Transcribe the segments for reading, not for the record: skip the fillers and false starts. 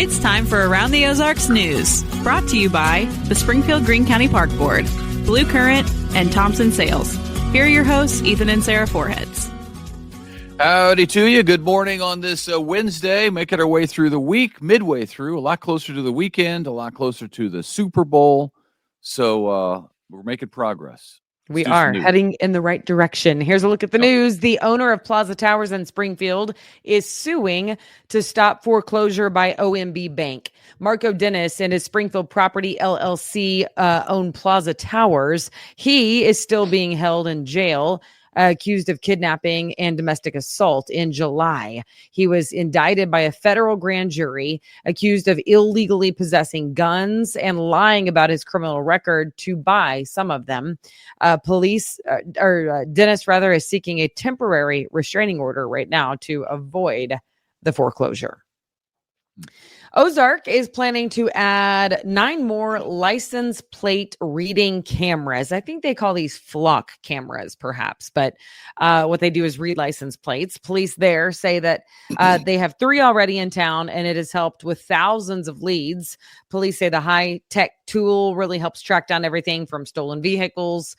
It's time for Around the Ozarks News, brought to you by the Springfield-Greene County Park Board, Blue Current, and Thompson Sales. Here are your hosts, Ethan and Sarah Foreheads. Howdy to you. Good morning on this Wednesday. Making our way through the week, midway through, a lot closer to the weekend, a lot closer to the Super Bowl. So we're making progress. We are heading in the right direction. Here's a look at the news. The owner of Plaza Towers in Springfield is suing to stop foreclosure by OMB Bank. Marco Dennis and his Springfield Property LLC own Plaza Towers. He is still being held in jail, accused of kidnapping and domestic assault in July. He was indicted by a federal grand jury, accused of illegally possessing guns and lying about his criminal record to buy some of them. Dennis is seeking a temporary restraining order right now to avoid the foreclosure. Ozark is planning to add 9 more license plate reading cameras. I think they call these flock cameras, perhaps, but what they do is read license plates. Police there say that they have 3 already in town, and it has helped with thousands of leads. Police say the high-tech tool really helps track down everything from stolen vehicles,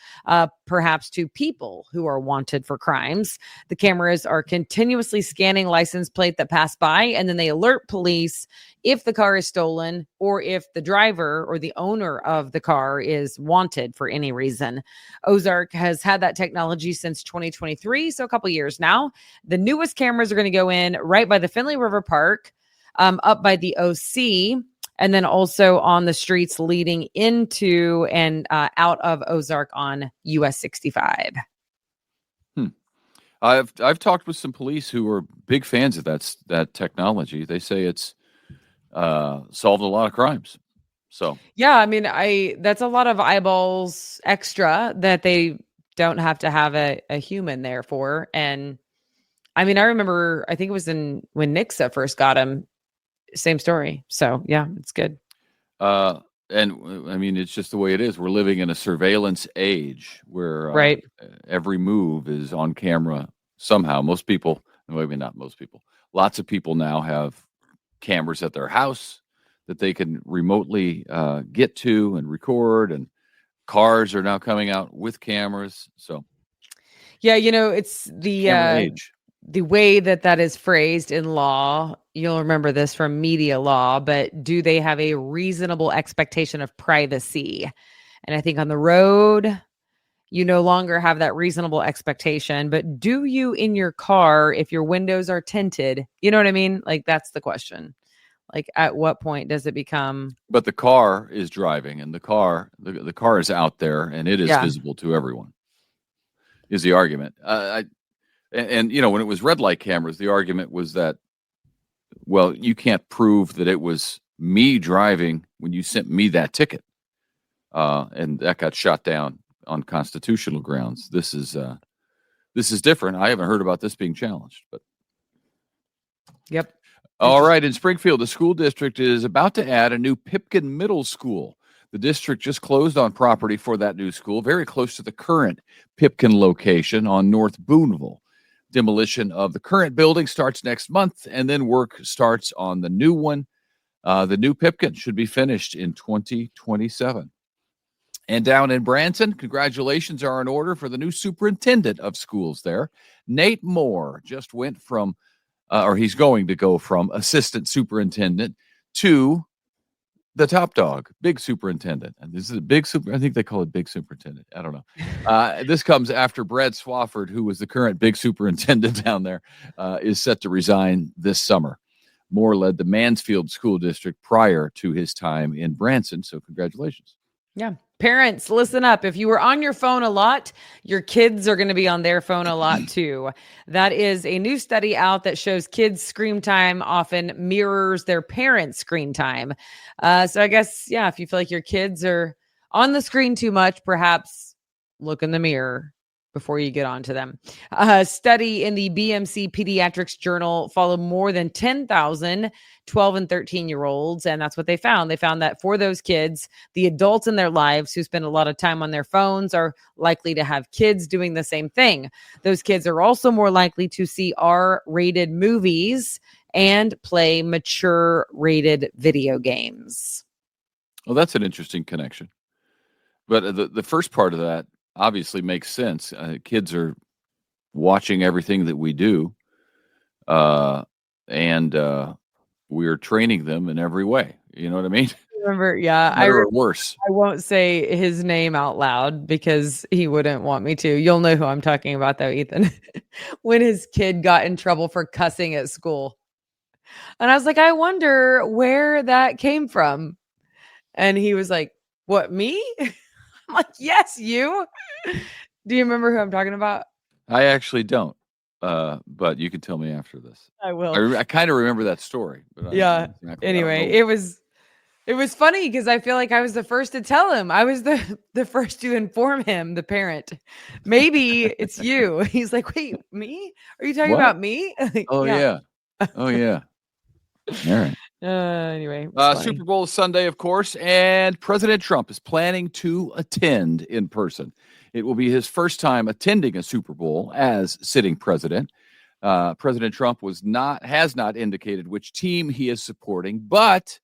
perhaps to people who are wanted for crimes. The cameras are continuously scanning license plate that pass by, and then they alert police if the car is stolen or if the driver or the owner of the car is wanted for any reason. Ozark has had that technology since 2023, so a couple years now. The newest cameras are going to go in right by the Finley River Park, up by the OC, and then also on the streets leading into and out of Ozark on US 65. I've talked with some police who are big fans of that technology. They say it's solved a lot of crimes. So yeah, I mean, that's a lot of eyeballs extra that they don't have to have a human there for. And I mean, I remember, I think it was when Nixa first got him, same story. So yeah, it's good. And I mean, it's just the way it is. We're living in a surveillance age where right. Every move is on camera somehow. Most people, maybe not most people, lots of people now have cameras at their house that they can remotely get to and record, and cars are now coming out with cameras. So yeah, it's the way that is phrased in law. You'll remember this from media law, but do they have a reasonable expectation of privacy? And I think on the road, you no longer have that reasonable expectation, but do you in your car, if your windows are tinted, you know what I mean? Like, that's the question. Like, at what point does it become? But the car is driving, and the car is out there, and it is visible to everyone, is the argument. And when it was red light cameras, the argument was that, well, you can't prove that it was me driving when you sent me that ticket. And that got shot down on constitutional grounds. This is different. I haven't heard about this being challenged, but yep. All right. In Springfield, the school district is about to add a new Pipkin Middle School. The district just closed on property for that new school, very close to the current Pipkin location on North Booneville. Demolition of the current building starts next month, and then work starts on the new one. The new Pipkin should be finished in 2027. And down in Branson, congratulations are in order for the new superintendent of schools there. Nate Moore just went from, he's going to go from assistant superintendent to the top dog, big superintendent. And this is a I think they call it big superintendent. I don't know. This comes after Brad Swafford, who was the current big superintendent down there, is set to resign this summer. Moore led the Mansfield School District prior to his time in Branson. So congratulations. Yeah. Parents, listen up. If you were on your phone a lot, your kids are going to be on their phone a lot too. That is a new study out that shows kids' screen time often mirrors their parents' screen time. So I guess, yeah, if you feel like your kids are on the screen too much, perhaps look in the mirror before you get onto them. A study in the BMC Pediatrics Journal followed more than 10,000 12 and 13-year-olds, and that's what they found. They found that for those kids, the adults in their lives who spend a lot of time on their phones are likely to have kids doing the same thing. Those kids are also more likely to see R-rated movies and play mature rated video games. Well, that's an interesting connection. But the first part of that obviously makes sense. Kids are watching everything that we do, and we're training them in every way. You know what I mean? Remember, yeah, Better or worse. I won't say his name out loud because he wouldn't want me to. You'll know who I'm talking about, though, Ethan. When his kid got in trouble for cussing at school. And I was like, I wonder where that came from. And he was like, what, me? I'm like, yes, you. Do you remember who I'm talking about? I actually don't, but you can tell me after this. I will. I kind of remember that story. But Yeah. exactly, Anyway, it was funny because I feel like I was the first to tell him. I was the first to inform him, the parent. Maybe it's you. He's like, wait, me? Are you talking about me? Oh, yeah. Oh, yeah. All right. Anyway, Super Bowl is Sunday, of course, and President Trump is planning to attend in person. It will be his first time attending a Super Bowl as sitting president. President Trump has not indicated which team he is supporting, but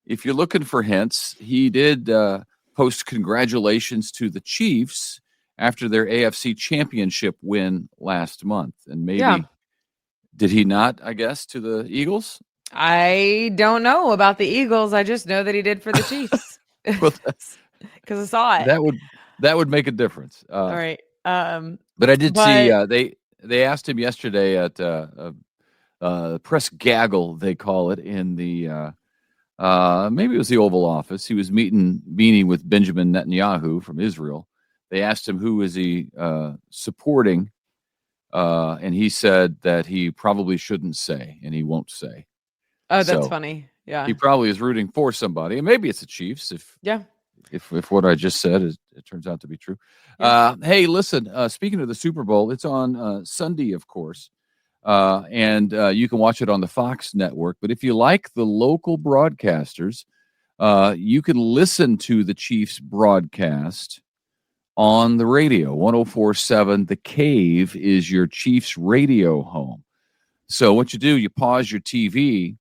if you're looking for hints, he did post congratulations to the Chiefs after their AFC championship win last month. And maybe, did he not, I guess, to the Eagles? I don't know about the Eagles. I just know that he did for the Chiefs. Because I saw it. That would make a difference. All right. But I did see they asked him yesterday at press gaggle, they call it, in the maybe it was the Oval Office. He was meeting with Benjamin Netanyahu from Israel. They asked him who is he supporting, and he said that he probably shouldn't say, and he won't say. Oh, that's funny. Yeah, he probably is rooting for somebody, and maybe it's the Chiefs. If what I just said it turns out to be true. Yeah. Hey, listen. Speaking of the Super Bowl, it's on Sunday, of course. And you can watch it on the Fox network. But if you like the local broadcasters, you can listen to the Chiefs broadcast on the radio. 104.7 The Cave is your Chiefs radio home. So what you do, you pause your TV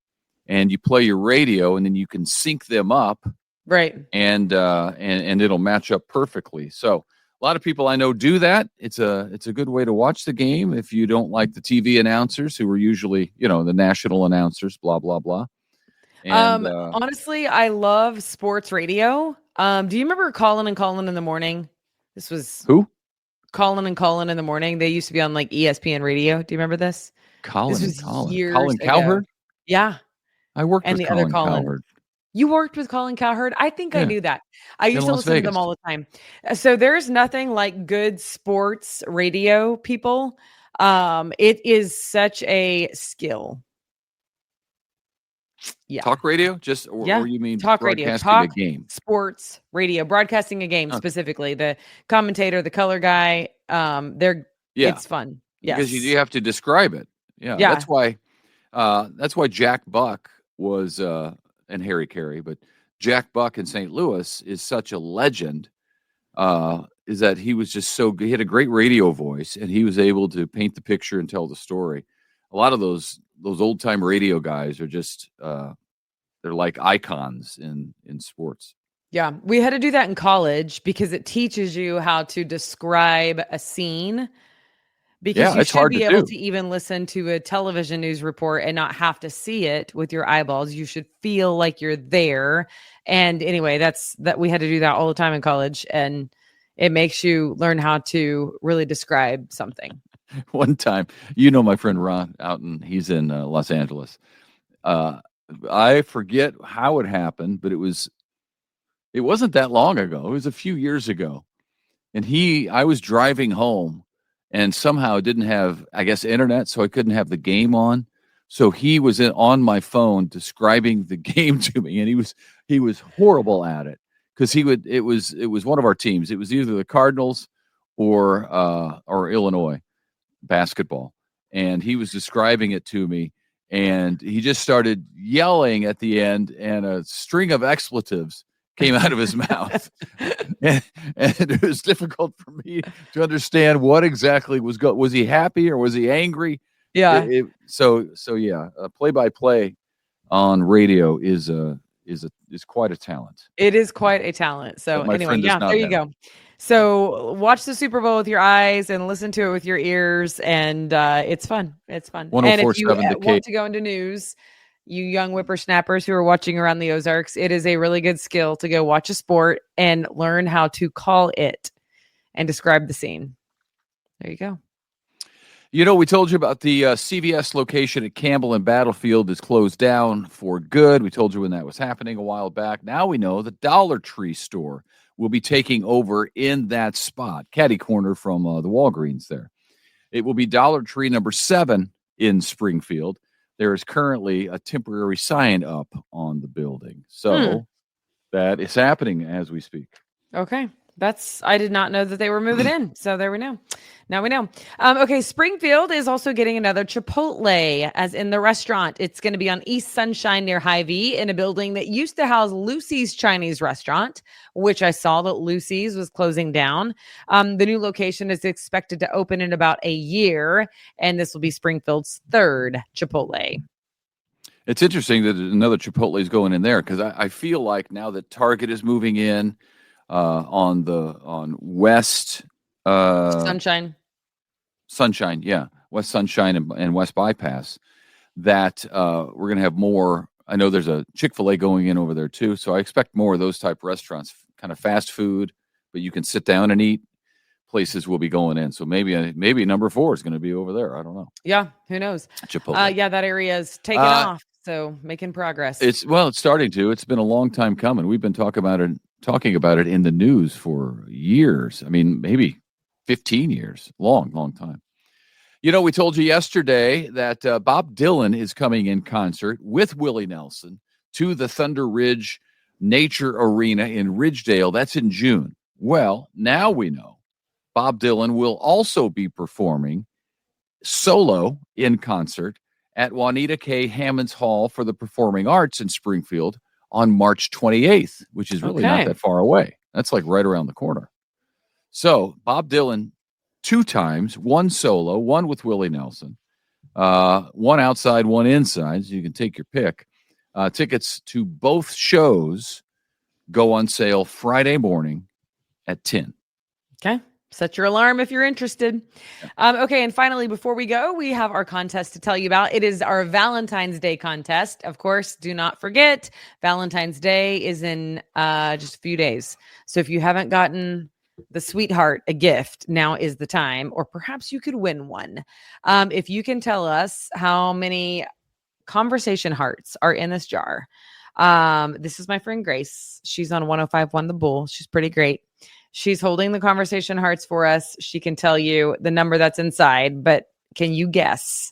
and you play your radio, and then you can sync them up. Right. And it'll match up perfectly. So a lot of people I know do that. It's a good way to watch the game if you don't like the TV announcers who are usually, the national announcers, blah, blah, blah. And, honestly, I love sports radio. Do you remember Colin and Colin in the morning? This was who? Colin and Colin in the morning. They used to be on like ESPN radio. Do you remember this? Colin Colin Cowherd? Yeah. I worked with Colin Cowherd. You worked with Colin Cowherd? I think I knew that. I used to listen to them all the time. So there's nothing like good sports radio people. It is such a skill. Yeah. Talk radio? Or you mean talk radio? A game? Sports radio, broadcasting a game specifically. The commentator, the color guy, it's fun. Yes. Because you have to describe it. Yeah. That's why Jack Buck was and Harry Carey, but Jack Buck in St. Louis is such a legend, is that he was just so good. He had a great radio voice, and he was able to paint the picture and tell the story. A lot of those old-time radio guys are just they're like icons in sports. Yeah, we had to do that in college because it teaches you how to describe a scene. Because you should be able to even listen to a television news report and not have to see it with your eyeballs. You should feel like you're there. And anyway, that we had to do that all the time in college. And it makes you learn how to really describe something. One time, my friend Ron he's in Los Angeles. I forget how it happened, but it wasn't that long ago. It was a few years ago. And I was driving home. And somehow didn't have, I guess, internet, so I couldn't have the game on. So he was on my phone describing the game to me, and he was horrible at it because it was one of our teams. It was either the Cardinals or Illinois basketball, and he was describing it to me, and he just started yelling at the end, and a string of expletives came out of his mouth. and it was difficult for me to understand what exactly was he happy or was he angry? Yeah. So yeah, play by play on radio is quite a talent It is quite a talent. that So my anyway, friend does yeah, not there you have. go. So watch the Super Bowl with your eyes and listen to it with your ears, and it's fun. It's fun. And if you 104.7 The Cape. want to go into news, you young whippersnappers who are watching Around the Ozarks, it is a really good skill to go watch a sport and learn how to call it and describe the scene. There you go. We told you about the CVS location at Campbell and Battlefield is closed down for good. We told you when that was happening a while back. Now we know the Dollar Tree store will be taking over in that spot, catty corner from the Walgreens there. It will be Dollar Tree number 7 in Springfield. There is currently a temporary sign up on the building. So that is happening as we speak. Okay. I did not know that they were moving in. So there we know. Now we know. Okay. Springfield is also getting another Chipotle, as in the restaurant. It's going to be on East Sunshine near Hy-Vee in a building that used to house Lucy's Chinese restaurant, which I saw that Lucy's was closing down. The new location is expected to open in about a year, and this will be Springfield's 3rd Chipotle. It's interesting that another Chipotle is going in there because I feel like now that Target is moving in, on West Sunshine, yeah, West Sunshine and West Bypass, that we're going to have more. I know there's a Chick-fil-A going in over there too, so I expect more of those type restaurants, kind of fast food, but you can sit down and eat. Places will be going in, so maybe number 4 is going to be over there. I don't know. Yeah, who knows? Chipotle. Yeah, that area is taking off, so making progress. It's starting to. It's been a long time coming. We've been talking about it in the news for years. I mean, maybe 15 years. Long time. We told you yesterday that Bob Dylan is coming in concert with Willie Nelson to the Thunder Ridge Nature Arena in Ridgedale. That's in June. Well, now we know Bob Dylan will also be performing solo in concert at Juanita K. Hammonds Hall for the Performing Arts in Springfield on March 28th, which is really not that far away. That's like right around the corner. So Bob Dylan 2 times, 1 solo, 1 with Willie Nelson, 1 outside, 1 inside. So you can take your pick. Tickets to both shows go on sale Friday morning at 10. Okay. Set your alarm if you're interested. Okay. And finally, before we go, we have our contest to tell you about. It is our Valentine's Day contest. Of course, do not forget, Valentine's Day is in just a few days. So if you haven't gotten the sweetheart a gift, now is the time, or perhaps you could win one. If you can tell us how many conversation hearts are in this jar. This is my friend Grace. She's on 105.1 The Bull. She's pretty great. She's holding the conversation hearts for us. She can tell you the number that's inside, but can you guess?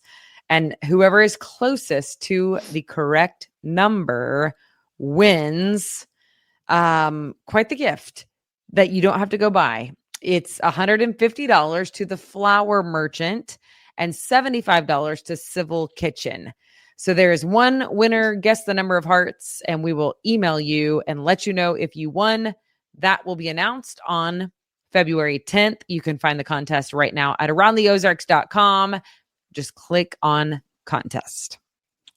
And whoever is closest to the correct number wins quite the gift that you don't have to go buy. It's $150 to the Flower Merchant and $75 to Civil Kitchen. So there is one winner. Guess the number of hearts, and we will email you and let you know if you won. That will be announced on February 10th. You can find the contest right now at aroundtheozarks.com. Just click on contest.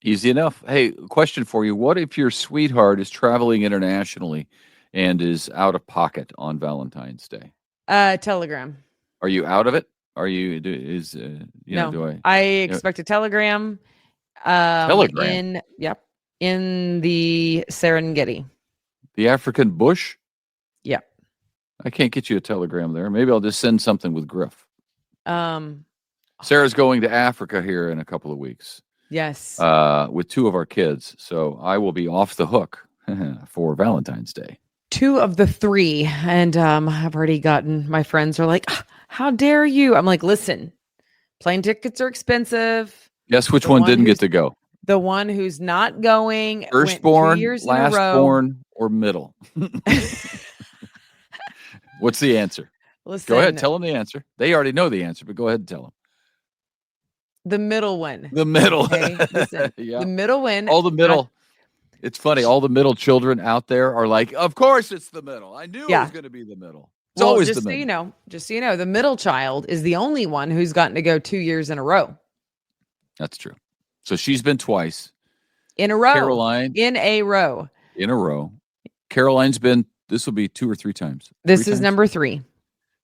Easy enough. Hey, question for you. What if your sweetheart is traveling internationally and is out of pocket on Valentine's Day? Telegram. Are you out of it? Are you, no, I expect a telegram. Telegram? In the Serengeti. The African bush? Yep. I can't get you a telegram there. Maybe I'll just send something with Griff. Sarah's going to Africa here in a couple of weeks. Yes. With 2 of our kids. So I will be off the hook for Valentine's Day. 2 of the 3. And I've already gotten, my friends are like, how dare you? I'm like, listen, plane tickets are expensive. Guess which one didn't get to go? The one who's not going. Firstborn, 2 years lastborn, or middle? What's the answer? Listen, go ahead, tell them the answer. They already know the answer, but go ahead and tell them. The middle one. The middle. Okay? Listen, yeah. The middle one. All the middle. It's funny. All the middle children out there are like, of course it's the middle. I knew it was going to be the middle. It's always the middle. Just so you know, the middle child is the only one who's gotten to go 2 years in a row. That's true. So she's been twice. In a row. Caroline. In a row. In a row. Caroline's been, this will be 2 or 3 times. This is number 3.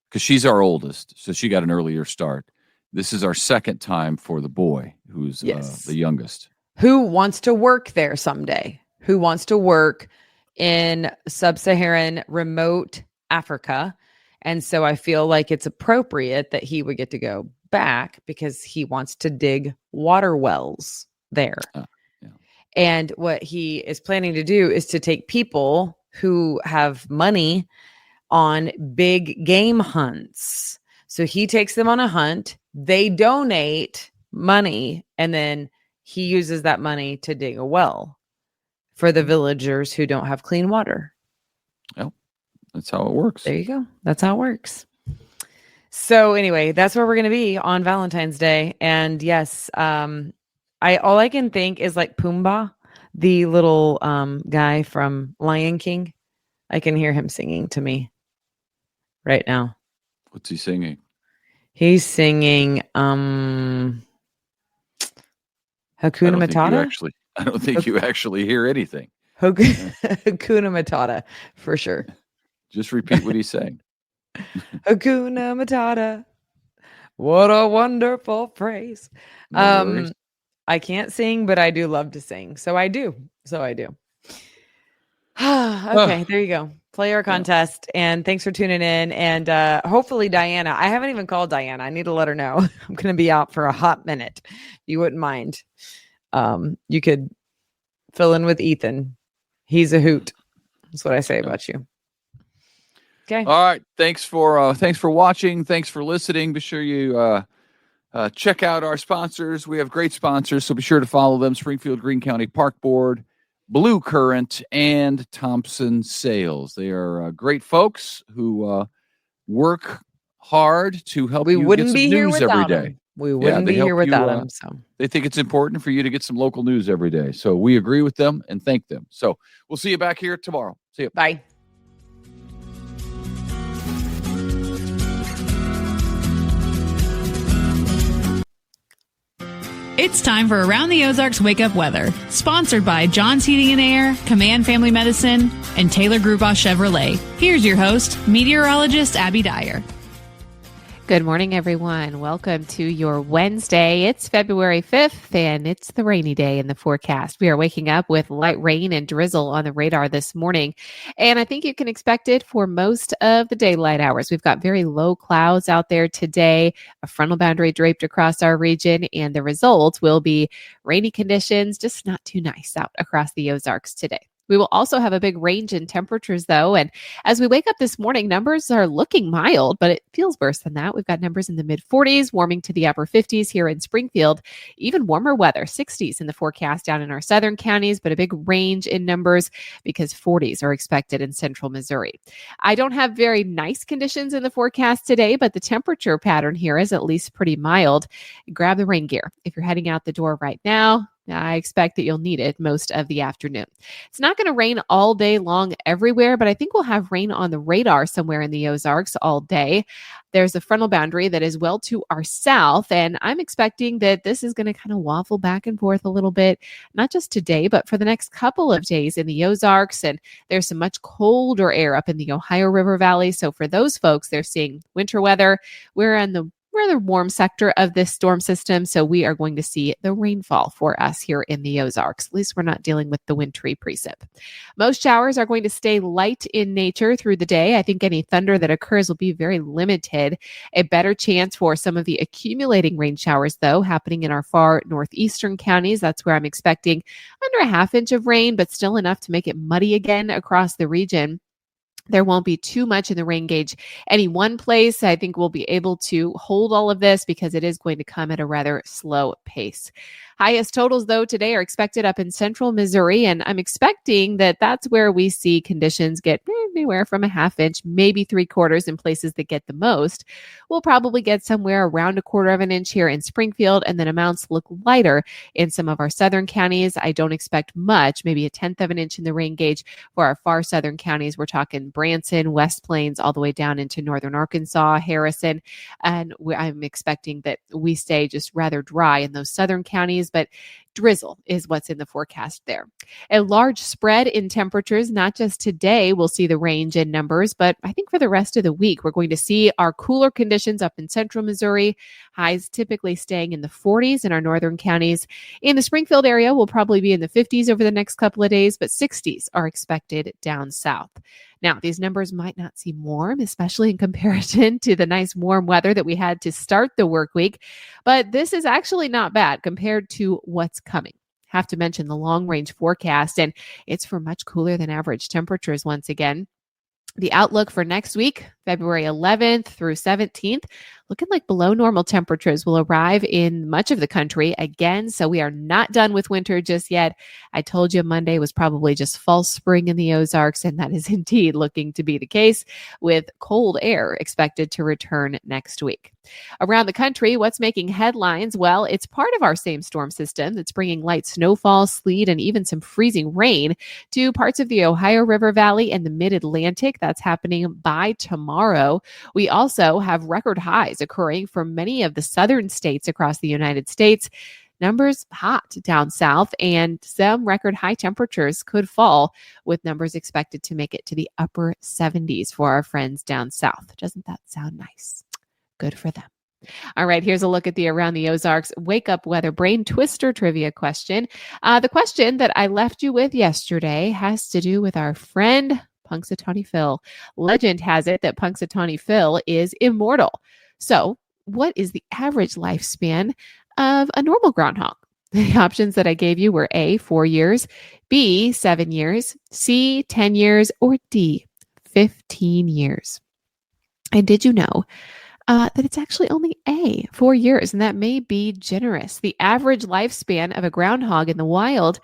Because she's our oldest, so she got an earlier start. This is our second time for the boy, who's the youngest. Who wants to work there someday? Who wants to work in sub-Saharan remote Africa? And so I feel like it's appropriate that he would get to go back because he wants to dig water wells there. And what he is planning to do is to take people who have money on big game hunts. So he takes them on a hunt, they donate money, and then he uses that money to dig a well for the villagers who don't have clean water. Well, that's how it works. There you go. That's how it works. So anyway, that's where we're going to be on Valentine's Day. And yes, all I can think is like Pumbaa, the little guy from Lion King. I can hear him singing to me right now. What's he singing? He's singing Hakuna Matata. I don't think you actually hear anything. Hakuna Matata, for sure. Just repeat what he's saying. Hakuna Matata. What a wonderful phrase. No I can't sing, but I do love to sing. So I do. Okay, there you go. Play our contest. And thanks for tuning in. And hopefully Diana, I haven't even called Diana. I need to let her know. I'm going to be out for a hot minute. If you wouldn't mind. You could fill in with Ethan. He's a hoot. That's what I say about you. Okay. All right. Thanks for watching. Thanks for listening. Be sure you check out our sponsors. We have great sponsors, so be sure to follow them. Springfield Greene County Park Board, Blue Current, and Thompson Sales. They are great folks who work hard to help you get some news every day. We wouldn't be here without them. So they think it's important for you to get some local news every day. So we agree with them and thank them. So we'll see you back here tomorrow. See you. Bye. It's time for Around the Ozarks Wake Up Weather, sponsored by John's Heating and Air, Command Family Medicine, and Taylor Grubaugh Chevrolet. Here's your host, meteorologist Abby Dyer. Good morning, everyone. Welcome to your Wednesday. It's February 5th, and it's the rainy day in the forecast. We are waking up with light rain and drizzle on the radar this morning, and I think you can expect it for most of the daylight hours. We've got very low clouds out there today, a frontal boundary draped across our region, and the result will be rainy conditions, just not too nice out across the Ozarks today. We will also have a big range in temperatures, though. And as we wake up this morning, numbers are looking mild, but it feels worse than that. We've got numbers in the mid-40s, warming to the upper 50s here in Springfield. Even warmer weather, 60s in the forecast down in our southern counties, but a big range in numbers because 40s are expected in central Missouri. I don't have very nice conditions in the forecast today, but the temperature pattern here is at least pretty mild. Grab the rain gear if you're heading out the door right now. I expect that you'll need it most of the afternoon. It's not going to rain all day long everywhere, but I think we'll have rain on the radar somewhere in the Ozarks all day. There's a frontal boundary that is well to our south, and I'm expecting that this is going to kind of waffle back and forth a little bit, not just today, but for the next couple of days in the Ozarks. And there's some much colder air up in the Ohio River Valley. So for those folks, they're seeing winter weather. We're in the rather warm sector of this storm system, so we are going to see the rainfall for us here in the Ozarks. At least we're not dealing with the wintry precip. Most showers are going to stay light in nature through the day. I think any thunder that occurs will be very limited. A better chance for some of the accumulating rain showers, though, happening in our far northeastern counties. That's where I'm expecting under a half inch of rain, but still enough to make it muddy again across the region. There won't be too much in the rain gauge any one place. I think we'll be able to hold all of this because it is going to come at a rather slow pace. Highest totals, though, today are expected up in central Missouri, and I'm expecting that that's where we see conditions get anywhere from a half inch, maybe 3/4 in places that get the most. We'll probably get somewhere around 1/4 of an inch here in Springfield, and then amounts look lighter in some of our southern counties. I don't expect much, maybe 1/10 of an inch in the rain gauge for our far southern counties. We're talking Branson, West Plains, all the way down into northern Arkansas, Harrison. And I'm expecting that we stay just rather dry in those southern counties, but drizzle is what's in the forecast there. A large spread in temperatures, not just today, we'll see the range in numbers, but I think for the rest of the week, we're going to see our cooler conditions up in central Missouri, highs typically staying in the 40s in our northern counties. In the Springfield area, we'll probably be in the 50s over the next couple of days, but 60s are expected down south. Now, these numbers might not seem warm, especially in comparison to the nice warm weather that we had to start the work week, but this is actually not bad compared to what's coming. Have to mention the long range forecast, and it's for much cooler than average temperatures once again. The outlook for next week, February 11th through 17th, looking like below normal temperatures will arrive in much of the country again. So we are not done with winter just yet. I told you Monday was probably just false spring in the Ozarks, and that is indeed looking to be the case, with cold air expected to return next week. Around the country, what's making headlines? Well, it's part of our same storm system that's bringing light snowfall, sleet, and even some freezing rain to parts of the Ohio River Valley and the Mid-Atlantic. That's happening by tomorrow. We also have record highs occurring for many of the southern states across the United States. Numbers hot down south, and some record high temperatures could fall, with numbers expected to make it to the upper 70s for our friends down south. Doesn't that sound nice? Good for them. All right, here's a look at the Around the Ozarks Wake Up Weather Brain Twister trivia question. The question that I left you with yesterday has to do with our friend Punxsutawney Phil. Legend has it that Punxsutawney Phil is immortal. So, what is the average lifespan of a normal groundhog? The options that I gave you were A, 4 years, B, 7 years, C, 10 years, or D, 15 years. And did you know that it's actually only A, 4 years, and that may be generous? The average lifespan of a groundhog in the wild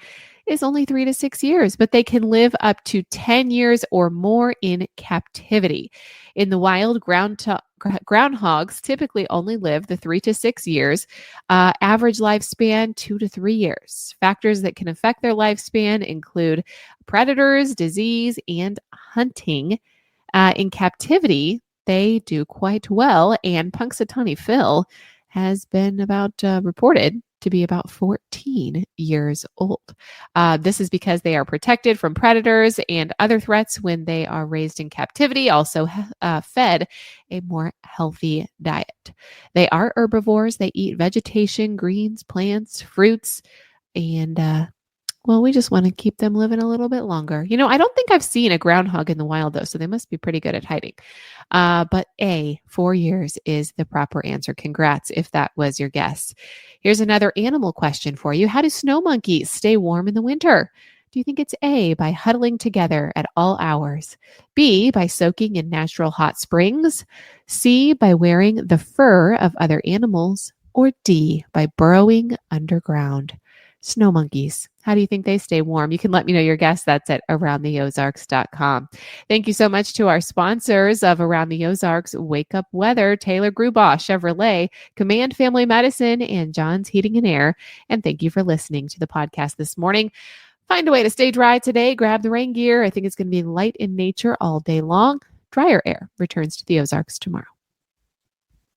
is only 3 to 6 years, but they can live up to 10 years or more in captivity. In the wild, groundhogs typically only live the 3 to 6 years, average lifespan 2 to 3 years. Factors that can affect their lifespan include predators, disease, and hunting. In captivity, they do quite well, and Punxsutawney Phil has been reported to be about 14 years old. This is because they are protected from predators and other threats when they are raised in captivity, also fed a more healthy diet. They are herbivores. They eat vegetation, greens, plants, fruits, and we just want to keep them living a little bit longer. You know, I don't think I've seen a groundhog in the wild, though, so they must be pretty good at hiding. But A, 4 years is the proper answer. Congrats if that was your guess. Here's another animal question for you. How do snow monkeys stay warm in the winter? Do you think it's A, by huddling together at all hours, B, by soaking in natural hot springs, C, by wearing the fur of other animals, or D, by burrowing underground? Snow monkeys. How do you think they stay warm? You can let me know your guess. That's at aroundtheozarks.com. Thank you so much to our sponsors of Around the Ozarks Wake Up Weather, Taylor Grubaugh Chevrolet, Command Family Medicine, and John's Heating and Air. And thank you for listening to the podcast this morning. Find a way to stay dry today. Grab the rain gear. I think it's going to be light in nature all day long. Drier air returns to the Ozarks tomorrow.